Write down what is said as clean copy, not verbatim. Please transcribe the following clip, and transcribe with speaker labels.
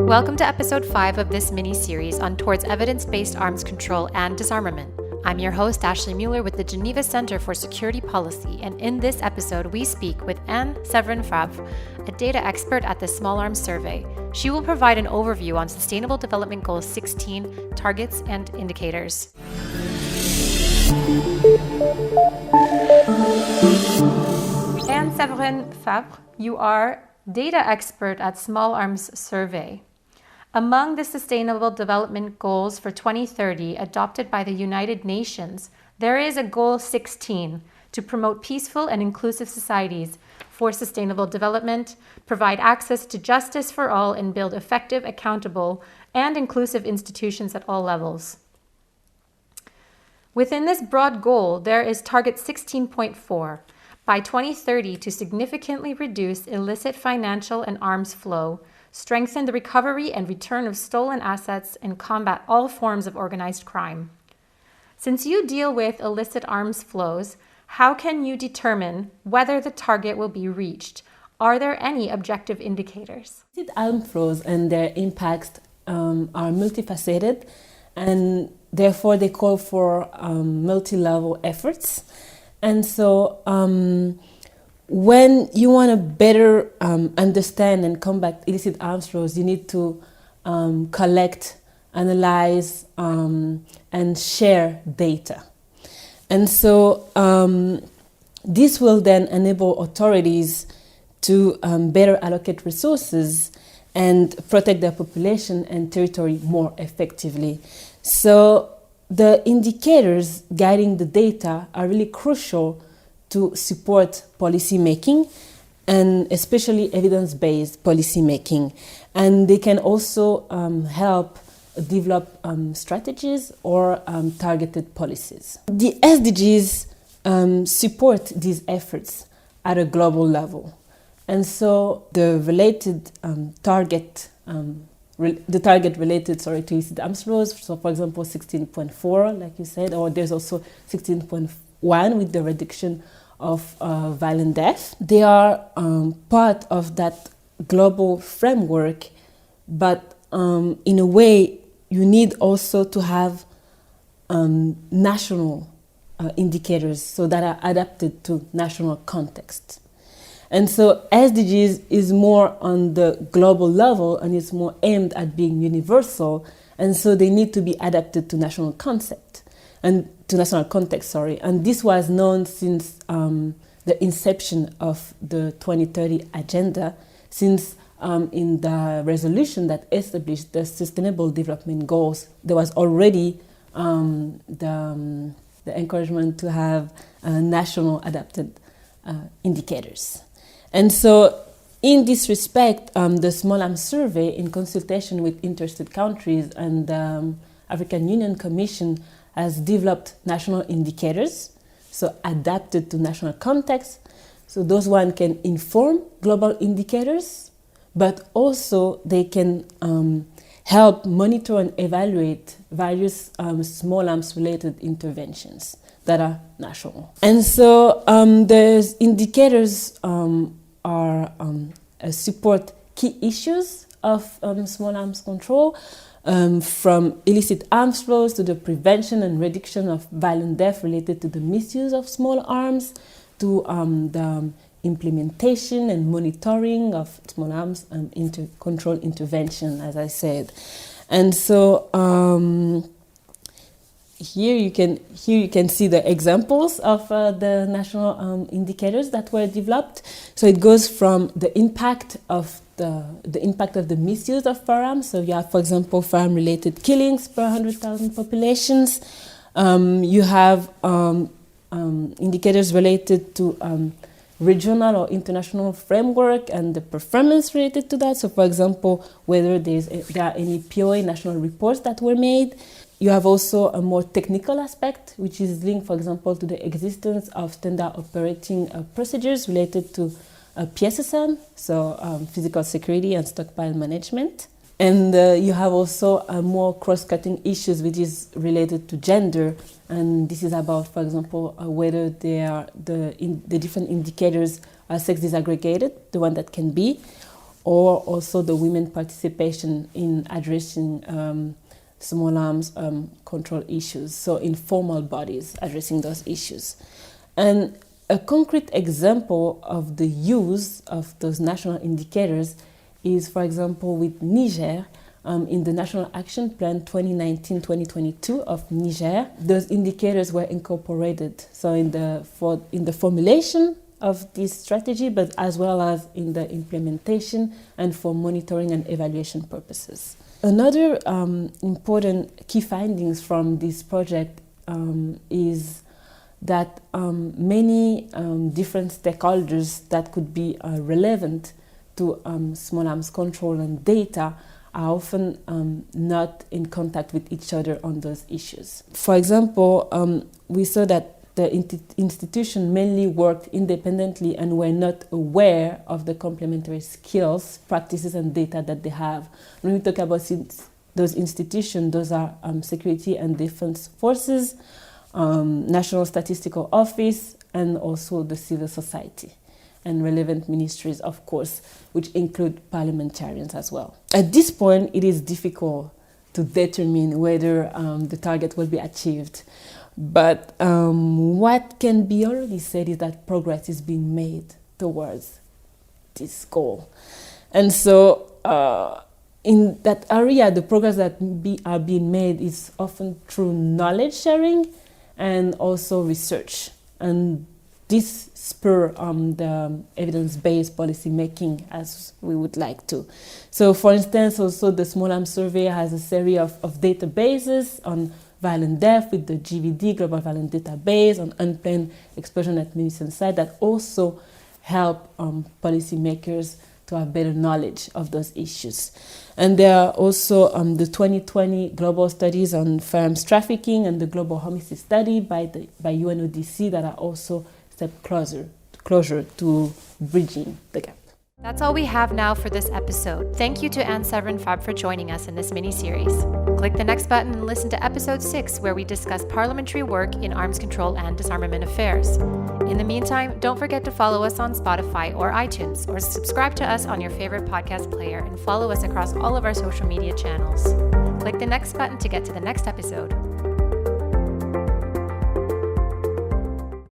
Speaker 1: Welcome to episode 5 of this mini-series on towards evidence-based arms control and disarmament. I'm your host, Ashley Müller with the Geneva Center for Security Policy, and in this episode, we speak with Anne Severin-Favre, a data expert at the Small Arms Survey. She will provide an overview on Sustainable Development Goal 16, targets and indicators. Anne Severin-Favre, you are data expert at Small Arms Survey. Among the Sustainable Development Goals for 2030 adopted by the United Nations, there is a Goal 16 to promote peaceful and inclusive societies for sustainable development, provide access to justice for all, and build effective, accountable, and inclusive institutions at all levels. Within this broad goal, there is Target 16.4, by 2030 to significantly reduce illicit financial and arms flow, strengthen the recovery and return of stolen assets, and combat all forms of organized crime. Since you deal with illicit arms flows, how can you determine whether the target will be reached? Are there any objective indicators?
Speaker 2: Illicit arms flows and their impacts are multifaceted, and therefore they call for multi-level efforts. And so when you want to better understand and combat illicit arms flows, you need to collect, analyze, and share data. And so this will then enable authorities to better allocate resources and protect their population and territory more effectively. So the indicators guiding the data are really crucial to support policy making, and especially evidence-based policy making. And they can also help develop strategies or targeted policies. The SDGs support these efforts at a global level. And so the related target related to illicit arms flows, so for example 16.4, like you said, or there's also 16.1 with the reduction of violent death. They are part of that global framework, but in a way you need also to have national indicators so that are adapted to national context. And so SDGs is more on the global level and it's more aimed at being universal, and so they need to be adapted to national context. And this was known since the inception of the 2030 agenda, since in the resolution that established the Sustainable Development Goals, there was already the encouragement to have national adapted indicators. And so in this respect, the Small Arms Survey, in consultation with interested countries and the African Union Commission, has developed national indicators, so adapted to national context. So those one can inform global indicators, but also they can help monitor and evaluate various small arms related interventions that are national. And so the indicators support key issues of small arms control, from illicit arms flows to the prevention and reduction of violent death related to the misuse of small arms, to the implementation and monitoring of small arms control intervention, as I said. And so here you can see the examples of the national indicators that were developed. So it goes from the impact of the misuse of firearms. So you have, for example, firearm-related killings per 100,000 populations. You have indicators related to regional or international framework and the performance related to that. So, for example, whether there are any POA national reports that were made. You have also a more technical aspect, which is linked, for example, to the existence of standard operating procedures related to PSSM, so physical security and stockpile management. And you have also more cross-cutting issues, which is related to gender. And this is about, for example, whether the different indicators are sex disaggregated, the one that can be, or also the women participation in addressing small arms control issues, so informal bodies addressing those issues. And a concrete example of the use of those national indicators is, for example, with Niger, in the National Action Plan 2019-2022 of Niger. Those indicators were incorporated, so in the formulation of this strategy, but as well as in the implementation and for monitoring and evaluation purposes. Another important key findings from this project is that many different stakeholders that could be relevant to small arms control and data are often not in contact with each other on those issues. For example, we saw that the institution mainly worked independently and were not aware of the complementary skills, practices, and data that they have. When we talk about those institutions, those are security and defense forces, National Statistical Office, and also the civil society and relevant ministries, of course, which include parliamentarians as well. At this point, it is difficult to determine whether the target will be achieved. But what can be already said is that progress is being made towards this goal. And so in that area, the progress that are being made is often through knowledge sharing and also research. And this spur the evidence-based policy making as we would like to. So for instance, also the Small Arms Survey has a series of databases on violent death with the GVD, Global Violent Database, on unplanned explosion at munition site that also help policymakers to have better knowledge of those issues. And there are also the 2020 global studies on firearms trafficking and the global homicide study by UNODC that are also step closer to bridging the gap.
Speaker 1: That's all we have now for this episode. Thank you to Anne-Séverine Fabre for joining us in this mini-series. Click the next button and listen to episode 6, where we discuss parliamentary work in arms control and disarmament affairs. In the meantime, don't forget to follow us on Spotify or iTunes, or subscribe to us on your favorite podcast player and follow us across all of our social media channels. Click the next button to get to the next episode.